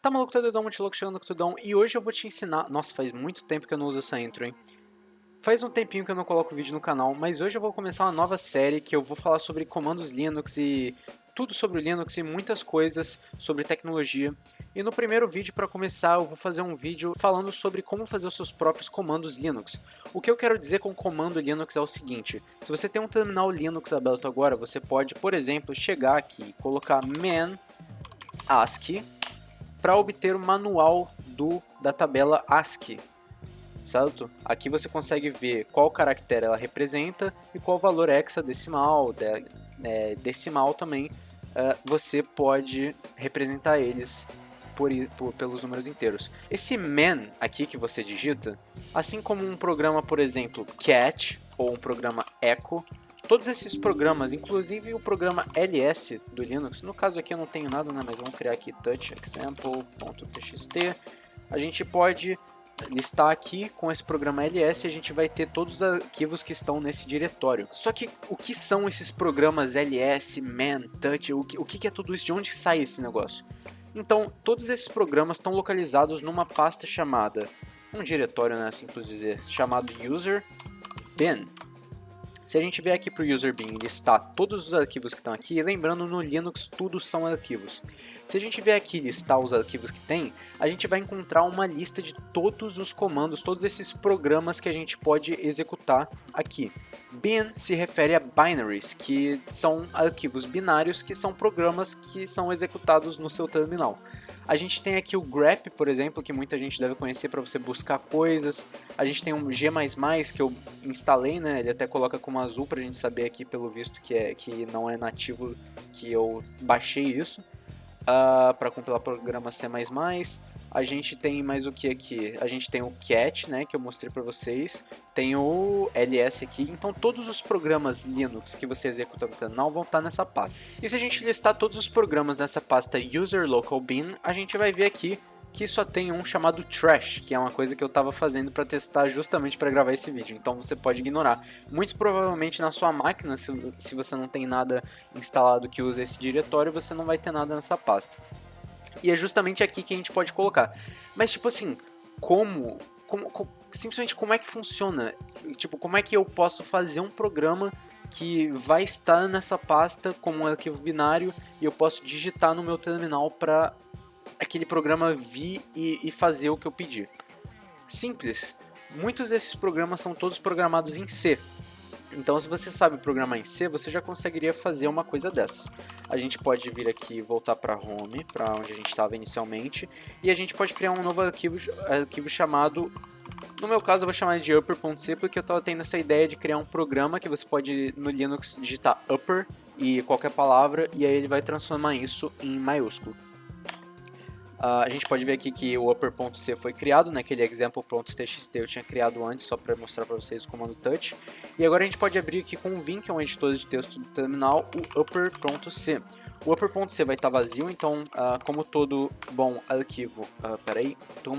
Tá maluco, tá doidão, Multiloco chegando com tudão, e hoje eu vou te ensinar... Nossa, faz muito tempo que eu não uso essa intro, hein? Faz um tempinho que eu não coloco vídeo no canal, mas hoje eu vou começar uma nova série que eu vou falar sobre comandos Linux e tudo sobre o Linux e muitas coisas sobre tecnologia. E no primeiro vídeo, para começar, eu vou fazer um vídeo falando sobre como fazer os seus próprios comandos Linux. O que eu quero dizer com comando Linux é o seguinte: se você tem um terminal Linux aberto agora, você pode, por exemplo, chegar aqui e colocar man ASCII para obter o manual da tabela ASCII. Certo? Aqui você consegue ver qual caractere ela representa e qual valor hexadecimal, decimal também, você pode representar eles pelos números inteiros. Esse man aqui que você digita, assim como um programa, por exemplo, cat ou um programa echo, todos esses programas, inclusive o programa ls do Linux, no caso aqui eu não tenho nada, né, mas vamos criar aqui touchexample.txt, a gente pode listar aqui com esse programa ls, a gente vai ter todos os arquivos que estão nesse diretório. Só que o que são esses programas ls, man, touch, o que é tudo isso, de onde sai esse negócio? Então, todos esses programas estão localizados numa pasta chamada, um diretório, né, assim por dizer, chamado user bin. Se a gente vier aqui para o user bin e listar todos os arquivos que estão aqui, lembrando, no Linux tudo são arquivos. Se a gente vier aqui listar os arquivos que tem, a gente vai encontrar uma lista de todos os comandos, todos esses programas que a gente pode executar aqui. Bin se refere a binaries, que são arquivos binários, que são programas que são executados no seu terminal. A gente tem aqui o grep, por exemplo, que muita gente deve conhecer para você buscar coisas. A gente tem um G++, que eu instalei, né? Ele até coloca como azul para a gente saber aqui, pelo visto, que não é nativo, que eu baixei isso. Para compilar programa C++. A gente tem mais o que aqui? A gente tem o cat, né, que eu mostrei para vocês. Tem o ls aqui. Então todos os programas Linux que você executa no terminal vão estar nessa pasta. E se a gente listar todos os programas nessa pasta user local bin, a gente vai ver aqui que só tem um chamado trash, que é uma coisa que eu estava fazendo para testar justamente para gravar esse vídeo, então você pode ignorar. Muito provavelmente na sua máquina, se você não tem nada instalado que use esse diretório, você não vai ter nada nessa pasta. E é justamente aqui que a gente pode colocar. Mas tipo assim, simplesmente como é que funciona? Tipo, como é que eu posso fazer um programa que vai estar nessa pasta como um arquivo binário e eu posso digitar no meu terminal para aquele programa vir e fazer o que eu pedir? Simples. Muitos desses programas são todos programados em C. Então, se você sabe programar em C, você já conseguiria fazer uma coisa dessas. A gente pode vir aqui e voltar para home, para onde a gente estava inicialmente, e a gente pode criar um novo arquivo chamado... No meu caso, eu vou chamar de upper.c, porque eu estava tendo essa ideia de criar um programa que você pode, no Linux, digitar upper e qualquer palavra, e aí ele vai transformar isso em maiúsculo. A gente pode ver aqui que o upper.c foi criado, naquele example.txt eu tinha criado antes, só para mostrar para vocês o comando touch. E agora a gente pode abrir aqui com o Vim, que é um editor de texto do terminal, o upper.c. O upper.c vai estar vazio, então como todo bom arquivo,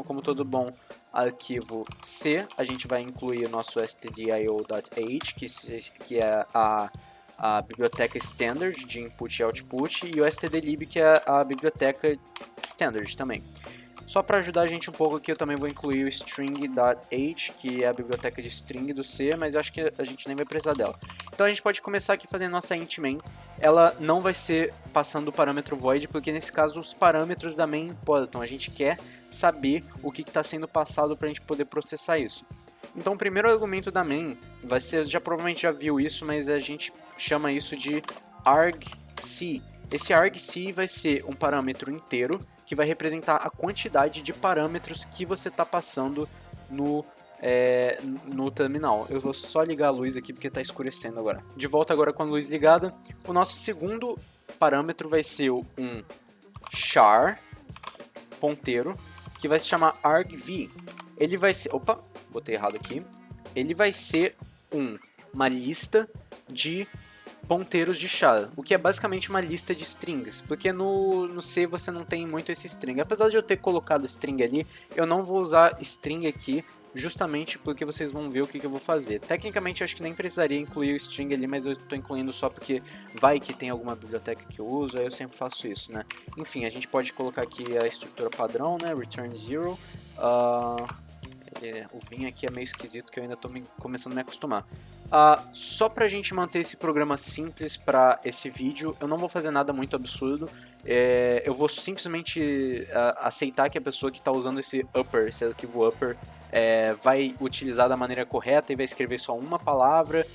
como todo bom arquivo C, a gente vai incluir o nosso stdio.h, que é a biblioteca standard de input e output, e o stdlib, que é a biblioteca standard também. Só para ajudar a gente um pouco aqui, eu também vou incluir o string.h, que é a biblioteca de string do C, mas eu acho que a gente nem vai precisar dela. Então a gente pode começar aqui fazendo nossa int main. Ela não vai ser passando o parâmetro void, porque nesse caso os parâmetros da main importam. A gente quer saber o que está sendo passado para a gente poder processar isso. Então o primeiro argumento da main vai ser, provavelmente já viu isso, mas a gente chama isso de argc. Esse argc vai ser um parâmetro inteiro que vai representar a quantidade de parâmetros que você está passando no terminal. Eu vou só ligar a luz aqui porque está escurecendo agora. De volta agora com a luz ligada. O nosso segundo parâmetro vai ser um char ponteiro, que vai se chamar argv. Ele vai ser... Opa, botei errado aqui. Ele vai ser uma lista de ponteiros de char, o que é basicamente uma lista de strings, porque no C você não tem muito esse string. Apesar de eu ter colocado string ali, eu não vou usar string aqui justamente porque vocês vão ver o que eu vou fazer. Tecnicamente, eu acho que nem precisaria incluir o string ali, mas eu estou incluindo só porque vai que tem alguma biblioteca que eu uso, aí eu sempre faço isso, né? Enfim, a gente pode colocar aqui a estrutura padrão, né? Return 0. O vim aqui é meio esquisito, que eu ainda estou começando a me acostumar. Só pra gente manter esse programa simples para esse vídeo, eu não vou fazer nada muito absurdo. Eu vou simplesmente aceitar que a pessoa que está usando esse arquivo upper, vai utilizar da maneira correta e vai escrever só uma palavra,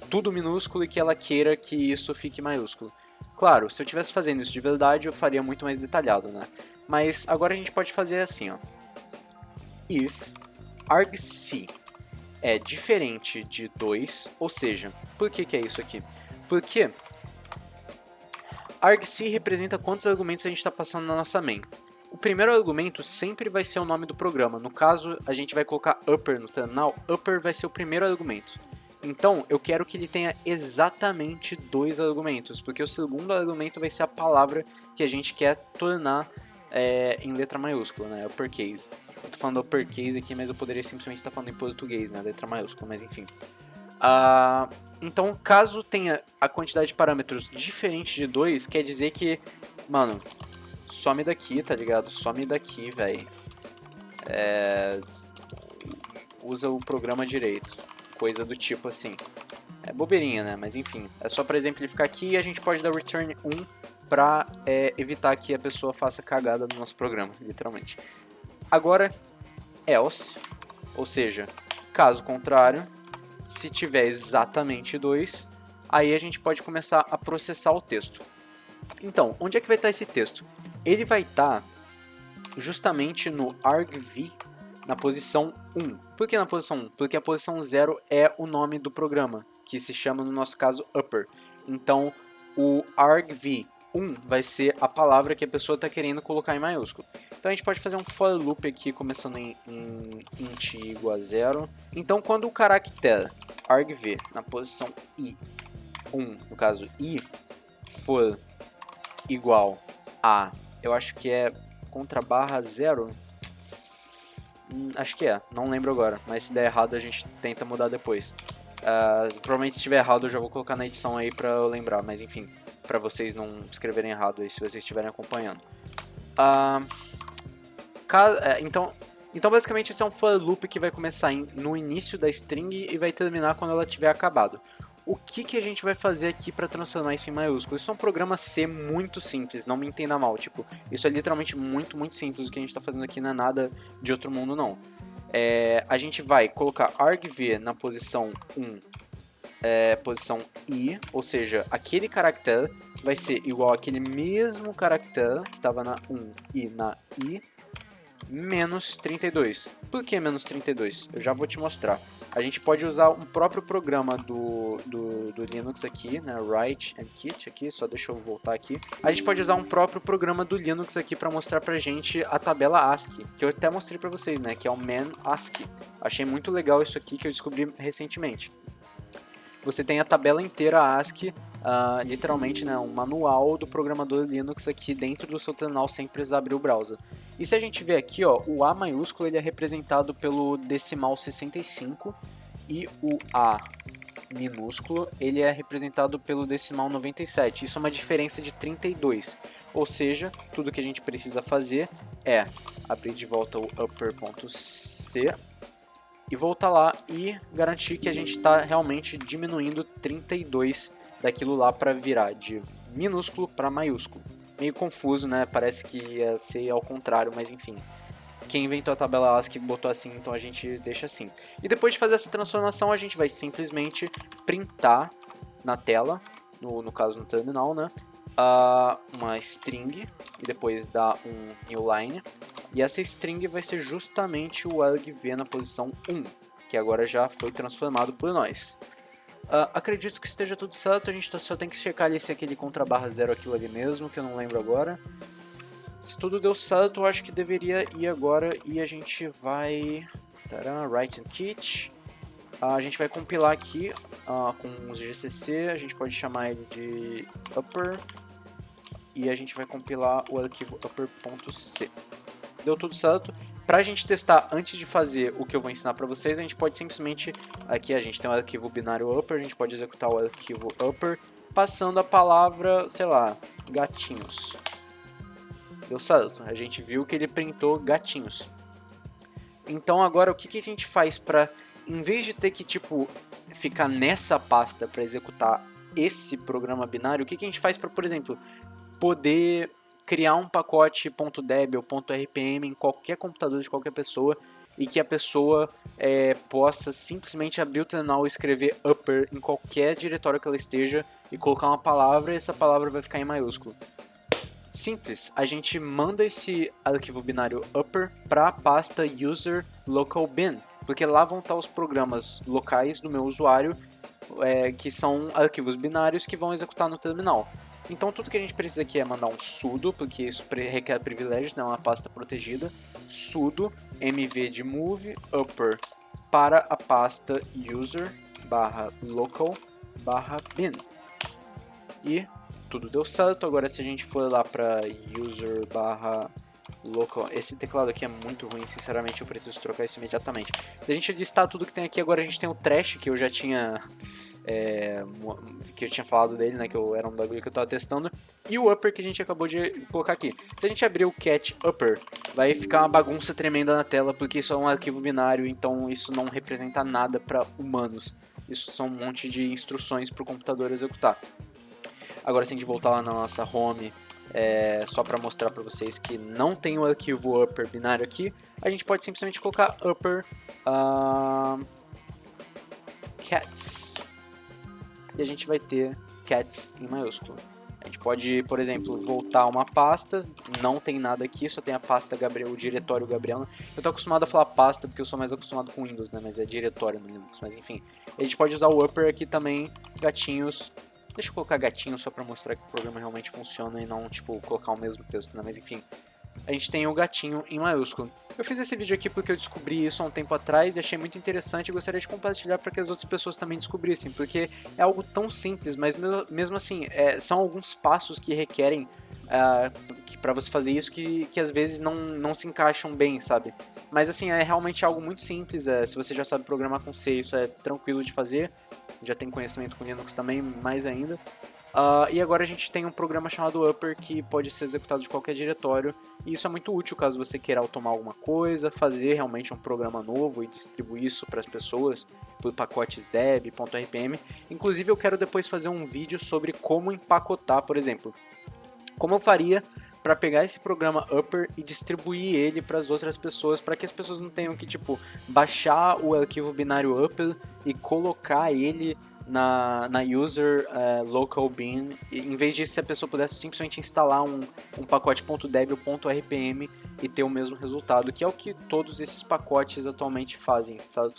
tudo minúsculo, e que ela queira que isso fique maiúsculo. Claro, se eu estivesse fazendo isso de verdade, eu faria muito mais detalhado, né? Mas agora a gente pode fazer assim, ó. If argc é diferente de 2, ou seja, por que é isso aqui? Porque argc representa quantos argumentos a gente está passando na nossa main. O primeiro argumento sempre vai ser o nome do programa. No caso, a gente vai colocar upper no terminal, upper vai ser o primeiro argumento. Então, eu quero que ele tenha exatamente 2 argumentos, porque o segundo argumento vai ser a palavra que a gente quer tornar em letra maiúscula, né? Uppercase. Eu tô falando uppercase aqui, mas eu poderia simplesmente estar falando em português, né? Letra maiúscula, mas enfim. Então, caso tenha a quantidade de parâmetros diferente de 2, quer dizer que, mano, some daqui, tá ligado? Some daqui, velho. Usa o programa direito. Coisa do tipo assim. É bobeirinha, né? Mas enfim. É só pra exemplificar aqui, e a gente pode dar return 1 pra evitar que a pessoa faça cagada no nosso programa, literalmente. Agora, else, ou seja, caso contrário, se tiver exatamente 2, aí a gente pode começar a processar o texto. Então, onde é que vai estar esse texto? Ele vai estar justamente no argv, na posição 1. Por que na posição 1? Porque a posição 0 é o nome do programa, que se chama, no nosso caso, upper. Então, o argv 1 vai ser a palavra que a pessoa está querendo colocar em maiúsculo. Então a gente pode fazer um for loop aqui, começando em int igual a 0. Então quando o caractere argv na posição i1, no caso i, for igual a, eu acho que é contra barra 0, acho que não lembro agora, mas se der errado a gente tenta mudar depois. Provavelmente se estiver errado eu já vou colocar na edição aí pra eu lembrar, mas enfim, pra vocês não escreverem errado aí se vocês estiverem acompanhando. Então basicamente esse é um for loop que vai começar no início da string e vai terminar quando ela tiver acabado. O que a gente vai fazer aqui para transformar isso em maiúsculo? Isso é um programa C muito simples, não me entenda mal, tipo, isso é literalmente muito simples. O que a gente está fazendo aqui não é nada de outro mundo, não. A gente vai colocar argv na posição 1, posição i, ou seja, aquele caractere vai ser igual àquele mesmo caractere que estava na 1 e na i, menos 32. Por que menos 32? Eu já vou te mostrar. A gente pode usar um próprio programa do Linux aqui, né, write and kit aqui, só deixa eu voltar aqui. A gente pode usar um próprio programa do Linux aqui para mostrar pra gente a tabela ASCII, que eu até mostrei pra vocês, né, que é o man ASCII. Achei muito legal isso aqui que eu descobri recentemente. Você tem a tabela inteira ASCII, literalmente, né, um manual do programador Linux aqui dentro do seu terminal sem precisar abrir o browser. E se a gente ver aqui, ó, o A maiúsculo ele é representado pelo decimal 65 e o A minúsculo ele é representado pelo decimal 97. Isso é uma diferença de 32. Ou seja, tudo que a gente precisa fazer é abrir de volta o upper.c e voltar lá e garantir que a gente está realmente diminuindo 32 daquilo lá para virar de minúsculo para maiúsculo. Meio confuso, né? Parece que ia ser ao contrário, mas enfim. Quem inventou a tabela ASCII botou assim, então a gente deixa assim. E depois de fazer essa transformação, a gente vai simplesmente printar na tela, no caso no terminal, né? Uma string e depois dar um new line. E essa string vai ser justamente o argv na posição 1, que agora já foi transformado por nós. Acredito que esteja tudo certo, a gente só tem que checar ali se aquele contra barra 0 aquilo ali mesmo, que eu não lembro agora. Se tudo deu certo, eu acho que deveria ir agora e a gente vai... write and kit. A gente vai compilar aqui com os GCC, a gente pode chamar ele de upper. E a gente vai compilar o arquivo upper.c. Deu tudo certo. Pra gente testar antes de fazer o que eu vou ensinar pra vocês, a gente pode simplesmente, aqui a gente tem o arquivo binário upper, a gente pode executar o arquivo upper passando a palavra, sei lá, gatinhos. Deu certo, a gente viu que ele printou gatinhos. Então agora o que a gente faz pra, em vez de ter que tipo ficar nessa pasta para executar esse programa binário, o que a gente faz para, por exemplo, poder criar um pacote .deb ou .rpm em qualquer computador de qualquer pessoa e que a pessoa possa simplesmente abrir o terminal e escrever upper em qualquer diretório que ela esteja e colocar uma palavra e essa palavra vai ficar em maiúsculo. Simples, a gente manda esse arquivo binário upper para a pasta user local bin, porque lá vão estar os programas locais do meu usuário, que são arquivos binários que vão executar no terminal. Então tudo que a gente precisa aqui é mandar um sudo, porque isso requer privilégios, não é uma pasta protegida, sudo mv de move upper para a pasta user/local/bin. E tudo deu certo. Agora se a gente for lá para user/local, esse teclado aqui é muito ruim, sinceramente eu preciso trocar isso imediatamente. Se a gente listar tudo que tem aqui, agora a gente tem o trash, que eu já tinha falado dele, né, que era um bagulho que eu tava testando, e o upper que a gente acabou de colocar aqui. Se a gente abrir o cat upper, vai ficar uma bagunça tremenda na tela, porque isso é um arquivo binário, então isso não representa nada para humanos. Isso são um monte de instruções para o computador executar. Agora, se a gente voltar lá na nossa home, só para mostrar para vocês que não tem o arquivo upper binário aqui, a gente pode simplesmente colocar upper cats. E a gente vai ter cats em maiúsculo. A gente pode, por exemplo, voltar uma pasta, não tem nada aqui, só tem a pasta Gabriel, o diretório Gabriel. Eu tô acostumado a falar pasta porque eu sou mais acostumado com Windows, né, mas é diretório no Linux, mas enfim. A gente pode usar o upper aqui também, gatinhos. Deixa eu colocar gatinho só pra mostrar que o programa realmente funciona e não, tipo, colocar o mesmo texto, né, mas enfim. A gente tem o gatinho em maiúsculo. Eu fiz esse vídeo aqui porque eu descobri isso há um tempo atrás e achei muito interessante e gostaria de compartilhar para que as outras pessoas também descobrissem, porque é algo tão simples, mas mesmo assim, são alguns passos que requerem para você fazer isso que às vezes não se encaixam bem, sabe? Mas assim, é realmente algo muito simples, se você já sabe programar com C, isso é tranquilo de fazer, já tem conhecimento com Linux também, mais ainda. E agora a gente tem um programa chamado upper que pode ser executado de qualquer diretório, e isso é muito útil caso você queira automar alguma coisa, fazer realmente um programa novo e distribuir isso para as pessoas por pacotes deb, .rpm. Inclusive eu quero depois fazer um vídeo sobre como empacotar, por exemplo, como eu faria para pegar esse programa upper e distribuir ele para as outras pessoas, para que as pessoas não tenham que tipo baixar o arquivo binário upper e colocar ele na user local bin. Em vez disso, se a pessoa pudesse simplesmente instalar um pacote .deb ou .rpm e ter o mesmo resultado, que é o que todos esses pacotes atualmente fazem, sabe?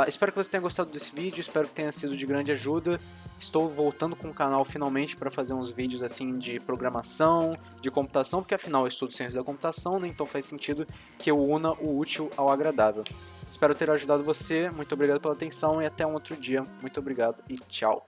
Espero que você tenha gostado desse vídeo, espero que tenha sido de grande ajuda. Estou voltando com o canal finalmente para fazer uns vídeos assim de programação, de computação, porque afinal eu estudo ciência da computação, né? Então faz sentido que eu una o útil ao agradável. Espero ter ajudado você, muito obrigado pela atenção e até um outro dia. Muito obrigado e tchau!